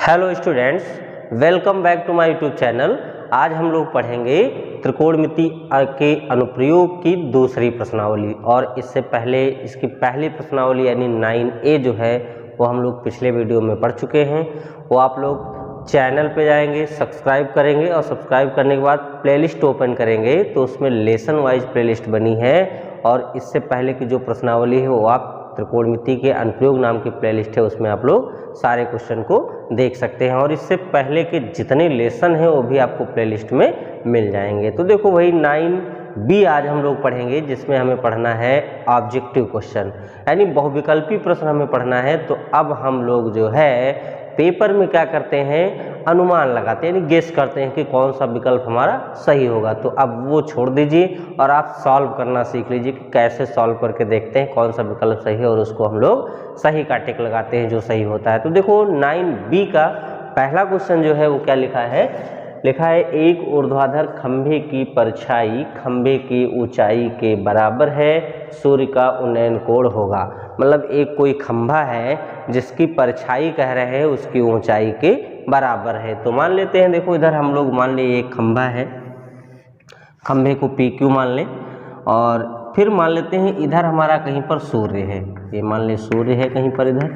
Hello students, welcome back to my YouTube channel. आज हम लोग पढ़ेंगे त्रिकोणमिति के अनुप्रयोग की दूसरी प्रश्नावली। और इससे पहले इसकी पहली प्रश्नावली यानी 9A जो है वो हम लोग पिछले वीडियो में पढ़ चुके हैं। वो आप लोग चैनल पे जाएंगे, सब्सक्राइब करेंगे और सब्सक्राइब करने के बाद प्लेलिस्ट ओपन करेंगे तो उसमें लेसन वाइज प्लेलिस्ट बनी है। और इससे पहले की जो प्रश्नावली है वो आप त्रिकोणमिति के अनुप्रयोग नाम की प्लेलिस्ट है, उसमें आप लोग सारे क्वेश्चन को देख सकते हैं। और इससे पहले के जितने लेसन हैं वो भी आपको प्लेलिस्ट में मिल जाएंगे। तो देखो वही 9B आज हम लोग पढ़ेंगे, जिसमें हमें पढ़ना है ऑब्जेक्टिव क्वेश्चन यानी बहुविकल्पी प्रश्न हमें पढ़ना है। तो अब हम लोग जो है पेपर में क्या करते हैं, अनुमान लगाते हैं यानी गेस करते हैं कि कौन सा विकल्प हमारा सही होगा। तो अब वो छोड़ दीजिए और आप सॉल्व करना सीख लीजिए कि कैसे सॉल्व करके देखते हैं कौन सा विकल्प सही है और उसको हम लोग सही का टिक लगाते हैं जो सही होता है। तो देखो 9B का पहला क्वेश्चन जो है वो क्या लिखा है, एक ऊर्ध्वाधर खंभे की परछाई खंभे की ऊंचाई के बराबर है, सूर्य का उन्नयन कोण होगा। मतलब एक कोई खंभा है जिसकी परछाई कह रहे हैं उसकी ऊंचाई के बराबर है। तो मान लेते हैं, देखो इधर हम लोग मान लिए एक खंभा है, खंभे को PQ मान लें। और फिर मान लेते हैं इधर हमारा कहीं पर सूर्य है, ये मान ले सूर्य है कहीं पर इधर।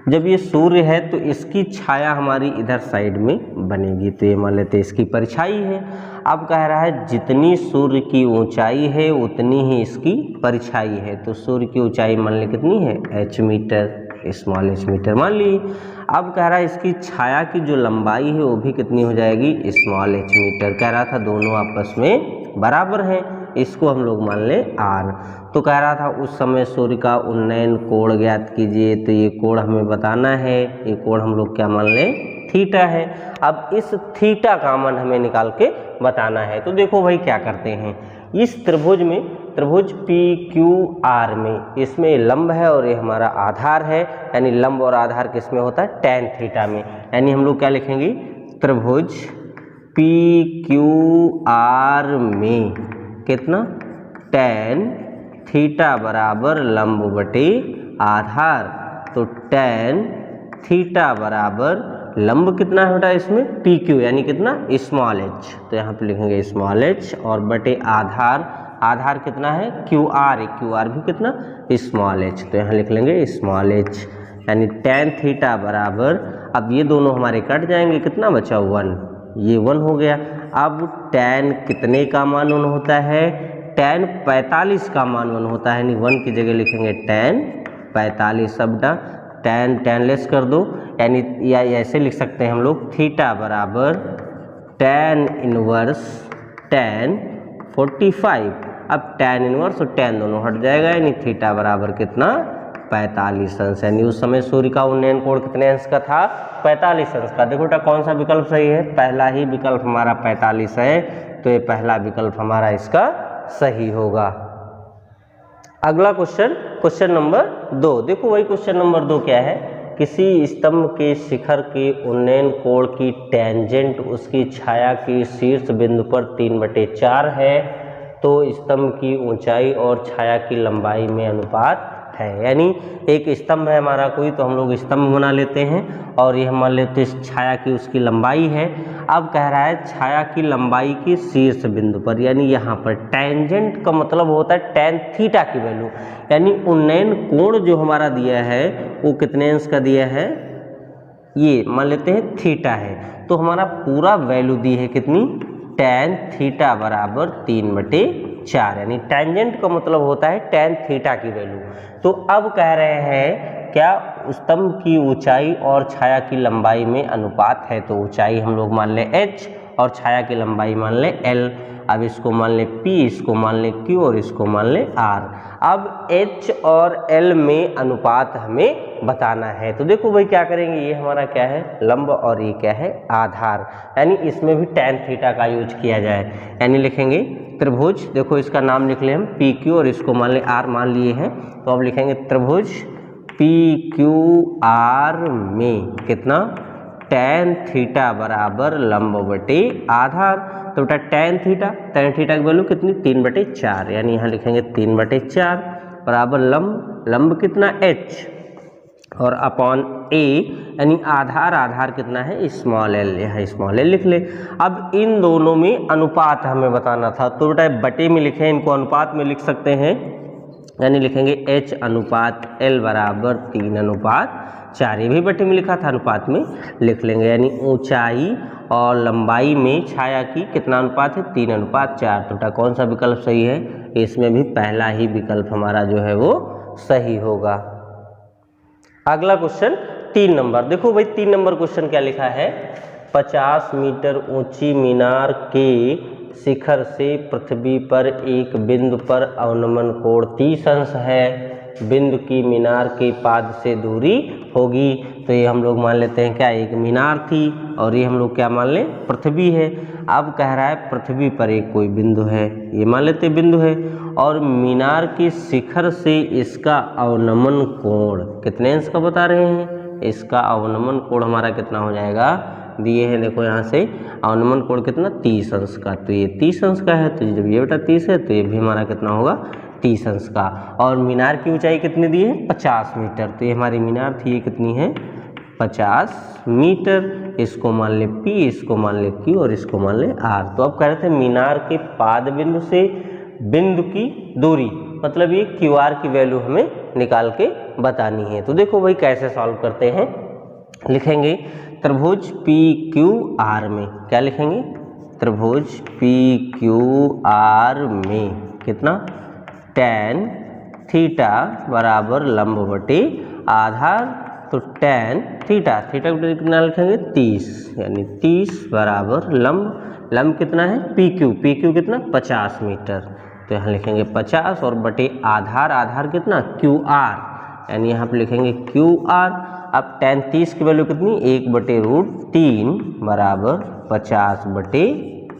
जब ये सूर्य है तो इसकी छाया हमारी इधर साइड में बनेगी, तो ये मान लेते हैं इसकी परछाई है। अब कह रहा है जितनी सूर्य की ऊंचाई है उतनी ही इसकी परछाई है। तो सूर्य की ऊंचाई मान ले कितनी है, h meter, small h meter मान ली। अब कह रहा है इसकी छाया की जो लंबाई है वो भी कितनी हो जाएगी, स्मॉल h मीटर। कह रहा था दोनों आपस में बराबर हैं, इसको हम लोग मान लें r। तो कह रहा था उस समय सूर्य का उन्नयन कोण ज्ञात कीजिए। तो ये कोण हमें बताना है, ये कोण हम लोग क्या मान लें, थीटा है। अब इस थीटा का मान हमें निकाल के बताना है। तो देखो भाई क्या करते हैं, इस त्रिभुज में, त्रिभुज PQR में, इसमें लंब है और ये हमारा आधार है। यानी लंब और आधार किस में होता है, tan थीटा में। यानी हम लोग क्या लिखेंगे, त्रिभुज PQR में कितना, tan थीटा बराबर लंब बटे आधार। तो tan थीटा बराबर लंब कितना है बेटा इसमें, PQ यानी कितना, स्मॉल h। तो यहाँ पे लिखेंगे स्मॉल h और बटे आधार, आधार कितना है QR, QR भी कितना, स्मॉल h। तो यहाँ लिख लेंगे स्मॉल h यानी tan थीटा बराबर, अब ये दोनों हमारे कट जाएंगे, कितना बचा 1, ये 1 हो गया। अब tan कितने का मान 1 होता है, tan 45 का मान 1 होता है। यानी 1 की जगह लिखेंगे tan 45 शब्द, tan लेस कर दो। यानी या ऐसे लिख सकते हैं हम लोग, थीटा बराबर tan इनवर्स tan 45। अब tan इनवर्स और tan दोनों हट जाएगा, यानी थीटा बराबर कितना, 45 अंश। यानी उस समय सूर्य का उन्नयन कोण कितने अंश का था, 45 अंश का। देखो बेटा कौन सा विकल्प सही है, पहला ही विकल्प हमारा 45 है। तो ये पहला विकल्प हमारा इसका सही होगा। अगला क्वेश्चन, क्वेश्चन नंबर 2। देखो वही क्वेश्चन नंबर 2 क्या है, किसी स्तंभ के शिखर के उन्नयन कोण की टेंजेंट उसकी छाया की शीर्ष बिंदु पर 3/4 है। तो स्तंभ की ऊंचाई और छाया की लंबाई में अनुपात है। यानी एक स्तंभ है हमारा कोई, तो हम लोग स्तंभ बना लेते हैं और ये हम मान लेते हैं छाया की उसकी लंबाई है। अब कह रहा है छाया की लंबाई की शीर्ष बिंदु पर, यानी यहाँ पर टेंजेंट का मतलब होता है tan थीटा की वैल्यू। यानी उन्नयन कोण जो हमारा दिया है वो कितने अंश का दिया है, ये मान लेते हैं थीटा है। तो हमारा पूरा वैल्यू दी है कितनी, tan थीटा बराबर 3/4। यानी टेंजेंट का मतलब होता है tan थीटा की वैल्यू। तो अब कह रहे हैं क्या स्तंभ की ऊंचाई और छाया की लंबाई में अनुपात है। तो ऊंचाई हम लोग मान लें h और छाया की लंबाई मान लें l। अब इसको मान लें P, इसको मान लें Q और इसको मान लें R। अब H और L में अनुपात हमें बताना है। तो देखो भाई क्या करेंगे, ये हमारा क्या है, लंब और ये क्या है, आधार। यानी इसमें भी tan थीटा का यूज किया जाए। यानी लिखेंगे त्रिभुज, देखो इसका नाम लिख लें हम PQ और इसको मान लें R मान लिए हैं। तो अब लिखेंगे त्रिभुज PQR में कितना, tan थीटा बराबर लंब बटे आधार। तो बेटा tan थीटा की वैल्यू कितनी, 3/4। यानी यहाँ लिखेंगे 3/4 बराबर लंब, लंब कितना h, और अपॉन ए यानी आधार, आधार कितना है स्मॉल एल, यहाँ स्मॉल एल लिख ले। अब इन दोनों में अनुपात हमें बताना था, तो बेटा बटे में लिखें, इनको अनुपात में लिख सकते हैं, यानी लिखेंगे H अनुपात L बराबर 3:4। ये भी बटे में लिखा था, अनुपात में लिख लेंगे, यानी ऊंचाई और लंबाई में छाया की कितना अनुपात है 3:4। तो बेटा कौन सा विकल्प सही है, इसमें भी पहला ही विकल्प हमारा जो है वो सही होगा। अगला क्वेश्चन 3 नंबर, देखो भाई 3 नंबर क्वेश्चन क्या लिखा है, 50 मीटर ऊंची मीनार के शिखर से पृथ्वी पर एक बिंदु पर अवनमन कोण 30 अंश है, बिंदु की मीनार के पाद से दूरी होगी। तो ये हम लोग मान लेते हैं क्या, एक मीनार थी और ये हम लोग क्या मान लें, पृथ्वी है। अब कह रहा है पृथ्वी पर एक कोई बिंदु है, ये मान लेते बिंदु है, और मीनार के शिखर से इसका अवनमन कोण कितने अंश का बता रहे हैं, इसका अवनमन कोण हमारा कितना हो जाएगा, दिए हैं देखो यहाँ से, अवनमन कोण कितना 30 अंश का। तो ये 30 अंश का है, तो जब ये बेटा 30 है तो ये भी हमारा कितना होगा 30 अंश का। और मीनार की ऊंचाई कितनी दी है 50 मीटर, तो ये हमारी मीनार थी, ये कितनी है 50 मीटर। इसको मान ले P, इसको मान ले Q और इसको मान ले R। तो अब कह रहे थे मीनार के पाद बिंदु से बिंदु की दूरी, मतलब ये QR की वैल्यू हमें निकाल के बतानी है। तो देखो भाई कैसे सॉल्व करते हैं, लिखेंगे त्रिभुज PQR में, क्या लिखेंगे, त्रिभुज PQR में कितना tan थीटा बराबर लंब बटे आधार। तो tan थीटा, थीटा कितना लिखेंगे 30, यानी 30 बराबर लंब, लंब कितना है PQ, PQ कितना 50 मीटर, तो यहाँ लिखेंगे 50 और बटे आधार, आधार कितना QR, यानी यहाँ पे लिखेंगे QR। अब tan 30 की वैल्यू कितनी 1/√3 बराबर 50 बटे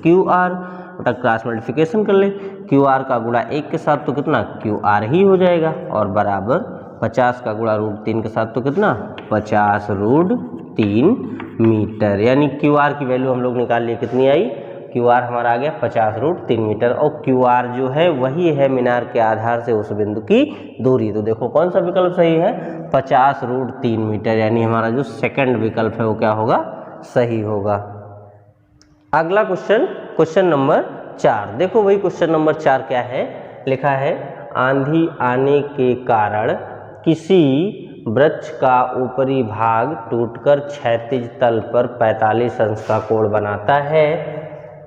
QR। बेटा क्रॉस मल्टीप्लिकेशन कर ले, QR का गुणा 1 के साथ तो कितना QR ही हो जाएगा, और बराबर 50 का गुणा √3 के साथ तो कितना 50√3 मीटर, यानी QR की वैल्यू हम लोग निकाल लिए, कितनी आई, QR हमारा आ गया 50√3 मीटर। और QR जो है वही है मीनार के आधार से उस बिंदु की दूरी। तो देखो कौन सा विकल्प सही है 50√3 मीटर, यानी हमारा जो सेकंड विकल्प है वो क्या होगा, सही होगा। अगला क्वेश्चन, क्वेश्चन नंबर 4, देखो वही क्वेश्चन नंबर 4 क्या है, लिखा है आंधी आने के कारण किसी वृक्ष का ऊपरी भाग टूटकर क्षैतिज तल पर 45 अंश का कोण बनाता है।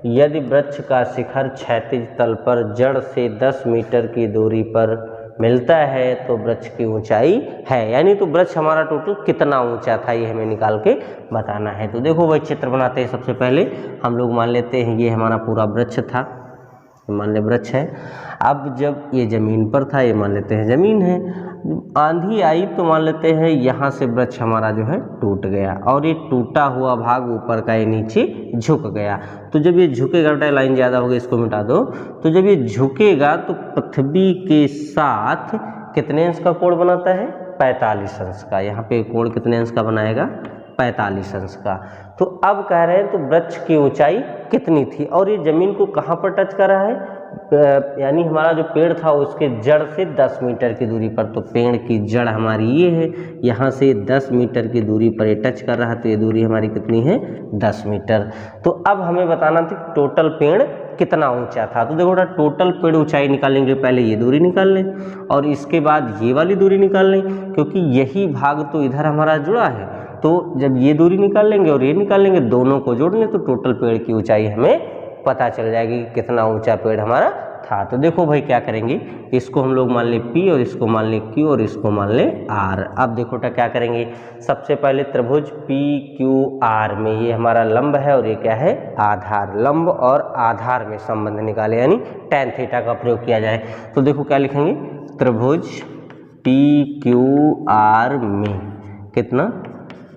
यदि वृक्ष का शिखर क्षैतिज तल पर जड़ से 10 मीटर की दूरी पर मिलता है तो वृक्ष की ऊंचाई है, यानी तो वृक्ष हमारा टोटल कितना ऊंचा था ये हमें निकाल के बताना है। तो देखो वही चित्र बनाते हैं, सबसे पहले हम लोग मान लेते हैं ये हमारा पूरा वृक्ष था, मान ले वृक्ष है। अब जब ये जमीन पर था, ये मान लेते हैं जमीन है, आंधी आई तो मान लेते हैं यहाँ से वृक्ष हमारा जो है टूट गया, और ये टूटा हुआ भाग ऊपर का ये नीचे झुक गया। तो जब ये झुकेगा, बेटा लाइन ज़्यादा हो गई इसको मिटा दो, तो जब ये झुकेगा तो पृथ्वी के साथ कितने अंश का कोण बनाता है 45 अंश का। यहाँ पे कोण कितने अंश का बनाएगा 45 अंश का। तो अब कह रहे हैं तो वृक्ष की ऊंचाई कितनी थी, और ये जमीन को कहाँ पर टच कर रहा है, यानी हमारा जो पेड़ था उसके जड़ से 10 मीटर की दूरी पर। तो पेड़ की जड़ हमारी ये है, यहाँ से 10 मीटर की दूरी पर ये टच कर रहा है, तो ये दूरी हमारी कितनी है 10 मीटर। तो अब हमें बताना था टोटल पेड़ कितना ऊंचा था। तो देखो टोटल पेड़ ऊंचाई निकालेंगे, पहले ये दूरी निकाल लें और इसके बाद ये वाली दूरी निकाल लें, क्योंकि यही भाग तो इधर हमारा जुड़ा है। तो जब ये दूरी निकाल लेंगे और ये निकाल लेंगे, दोनों को जोड़ लें तो टोटल पेड़ की ऊंचाई हमें पता चल जाएगी कि कितना ऊंचा पेड़ हमारा था। तो देखो भाई क्या करेंगे, इसको हम लोग मान ले P और इसको मान ले Q और इसको मान ले R। अब देखो क्या करेंगे, सबसे पहले त्रिभुज PQR में ये हमारा लंब है और ये क्या है आधार, लंब और आधार में संबंध निकाले, यानी tan थीटा का प्रयोग किया जाए। तो देखो क्या लिखेंगे, त्रिभुज PQR में कितना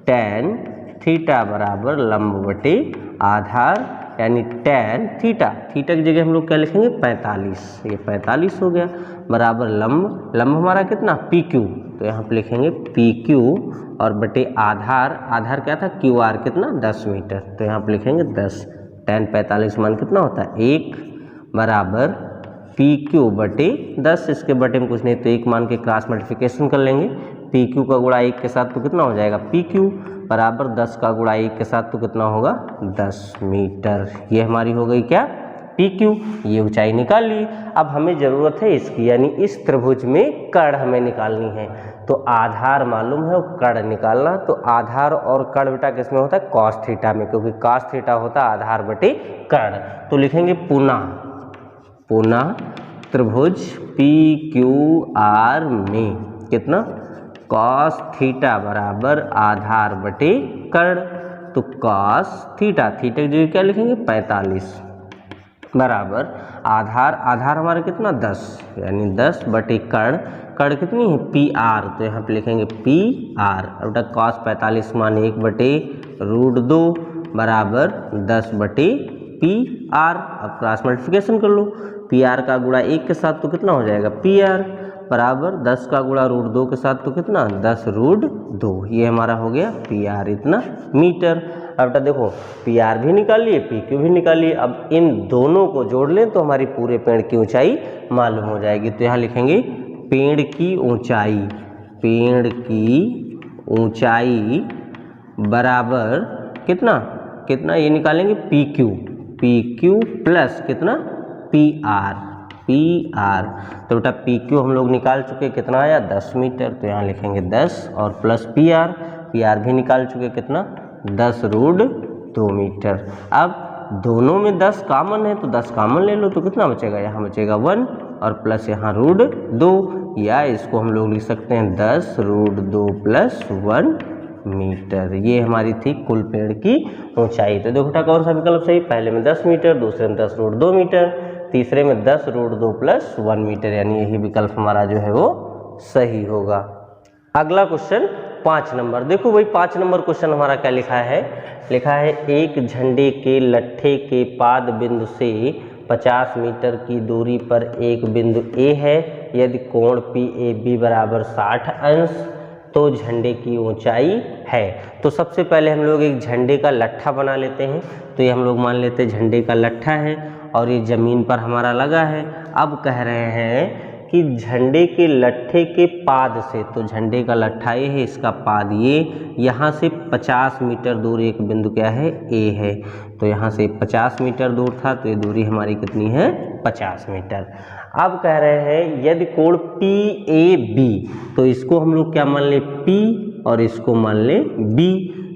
tan थीटा बराबर लंब बटे आधार, यानी tan थीटा, थीटा की जगह हम लोग क्या लिखेंगे 45, ये 45 हो गया, बराबर लंब, लंब हमारा कितना PQ, तो यहाँ पे लिखेंगे PQ और बटे आधार, आधार क्या था QR कितना 10 मीटर, तो यहाँ पे लिखेंगे 10, tan 45 मान कितना होता है 1 बराबर PQ बटे 10, इसके बटे में कुछ नहीं तो 1 मान के क्रॉस मल्टीप्लिकेशन कर लेंगे, पी क्यू का गुणा 1 के साथ तो कितना हो जाएगा पी क्यू बराबर 10 का गुणा 1 के साथ तो कितना होगा 10 मीटर। ये हमारी हो गई क्या पी क्यू, ये ऊंचाई निकाल ली। अब हमें ज़रूरत है इसकी, यानी इस त्रिभुज में कर्ण हमें निकालनी है। तो आधार मालूम है और कर्ण निकालना, तो आधार और कर्ण बेटा किसमें होता है कॉस थीटा में, क्योंकि कॉस थीटा होता है आधार बटे कर्ण। तो लिखेंगे पुनः त्रिभुज पी क्यू आर में कितना कॉस थीटा बराबर आधार बटे कर्ण। तो कॉस थीटा की जगह क्या लिखेंगे 45 बराबर आधार हमारा कितना 10, यानी 10 बटे कर्ण कितनी है पी आर, तो यहाँ पे लिखेंगे पी आर। अब बेटा कॉस 45 मान 1 बटे √2 बराबर 10 बटे पी आर। अब क्रॉस मल्टीप्लिकेशन कर लो, पी आर का गुणा 1 के साथ तो कितना हो जाएगा पी आर बराबर 10 का गुणा √2 के साथ तो कितना 10 √2। ये हमारा हो गया पी आर इतना मीटर। अब बेटा देखो पी आर भी निकाल लिए पी क्यू भी निकाल लिए, अब इन दोनों को जोड़ लें तो हमारी पूरे पेड़ की ऊंचाई मालूम हो जाएगी। तो यहाँ लिखेंगे पेड़ की ऊंचाई बराबर कितना ये निकालेंगे पी क्यू प्लस कितना पी आर। तो बेटा पी क्यू हम लोग निकाल चुके, कितना आया 10 मीटर, तो यहाँ लिखेंगे 10 और प्लस पी आर भी निकाल चुके, कितना 10 √2 मीटर। अब दोनों में 10 कॉमन है तो 10 कॉमन ले लो, तो कितना बचेगा यहाँ बचेगा 1 और प्लस यहाँ √2, या इसको हम लोग लिख सकते हैं 10 √2 प्लस 1 मीटर। ये हमारी थी कुल पेड़ की ऊंचाई। तो देखो बेटा कौन सा विकल्प सही, पहले में 10 मीटर, दूसरे में 10 √2 मीटर, तीसरे में 10 √2 प्लस 1 मीटर, यानी यही विकल्प हमारा जो है वो सही होगा। अगला क्वेश्चन 5 नंबर, देखो भाई 5 नंबर क्वेश्चन हमारा क्या लिखा है एक झंडे के लट्ठे के पाद बिंदु से 50 मीटर की दूरी पर एक बिंदु A है, यदि कोण PAB बराबर 60 अंश तो झंडे की ऊंचाई है। तो सबसे पहले हम लोग एक झंडे का लट्ठा बना लेते हैं। तो ये हम लोग मान लेते हैं झंडे का लट्ठा है और ये ज़मीन पर हमारा लगा है। अब कह रहे हैं कि झंडे के लट्ठे के पाद से, तो झंडे का लट्ठा ये है, इसका पाद ये, यहाँ से 50 मीटर दूर एक बिंदु क्या है A है। तो यहाँ से 50 मीटर दूर था, तो ये दूरी हमारी कितनी है 50 मीटर। अब कह रहे हैं यदि कोण PAB, तो इसको हम लोग क्या मान ले P और इसको मान ले B।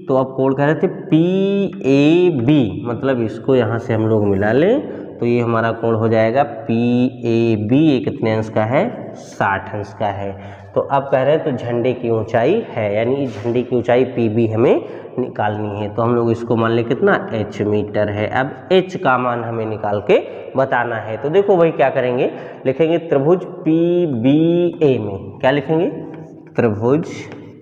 तो अब कोण कह रहे थे PAB, मतलब इसको यहाँ से हम लोग मिला लें तो ये हमारा कोण हो जाएगा PAB, ये कितने अंश का है 60 अंश का है। तो अब कह रहे हैं तो झंडे की ऊंचाई है, यानी झंडे की ऊंचाई PB हमें निकालनी है। तो हम लोग इसको मान ले कितना H मीटर है। अब H का मान हमें निकाल के बताना है। तो देखो भाई क्या करेंगे, लिखेंगे त्रिभुज PBA में, क्या लिखेंगे त्रिभुज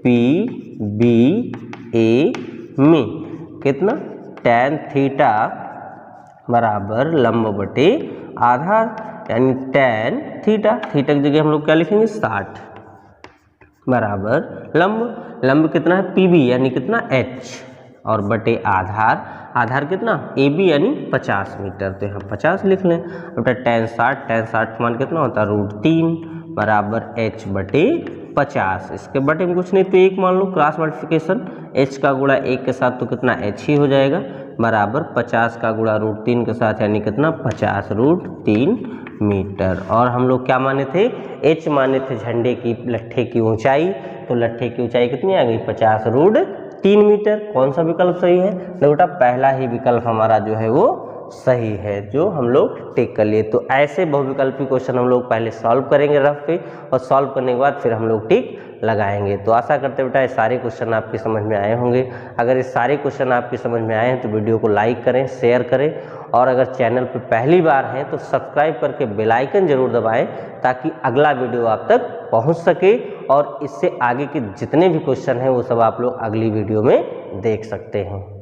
PBA में कितना tan थीटा बराबर लंब बटे आधार, यानी tan थीटा की जगह हम लोग क्या लिखेंगे 60 बराबर लंब कितना है PB यानी कितना H और बटे आधार कितना AB यानी 50 मीटर। तो यहाँ 50 लिख लें। बेटा tan 60 मान कितना होता है √3 बराबर H बटे 50, इसके बटे में कुछ नहीं तो 1 मान लो, क्रॉस मल्टीप्लिकेशन H का गुणा 1 के साथ तो कितना H ही हो जाएगा बराबर 50 का गुणा √3 के साथ, यानी कितना 50 √3 मीटर। और हम लोग क्या माने थे H माने थे झंडे की लट्ठे की ऊंचाई, तो लट्ठे की ऊंचाई कितनी आ गई 50 √3 मीटर। कौन सा विकल्प सही है, तो बेटा पहला ही विकल्प हमारा जो है वो सही है, जो हम लोग टिक कर लिए। तो ऐसे बहुविकल्पी क्वेश्चन हम लोग पहले सॉल्व करेंगे रफ पे, और सॉल्व करने के बाद फिर हम लोग टिक लगाएंगे। तो आशा करते बेटा ये सारे क्वेश्चन आपकी समझ में आए होंगे। अगर ये सारे क्वेश्चन आपकी समझ में आए हैं तो वीडियो को लाइक करें, शेयर करें, और अगर चैनल पर पहली बार हैं तो सब्सक्राइब करके बेल आइकन जरूर दबाएं ताकि अगला वीडियो आप तक पहुंच सके, और इससे आगे के जितने भी क्वेश्चन हैं वो सब आप लोग अगली वीडियो में देख सकते हैं।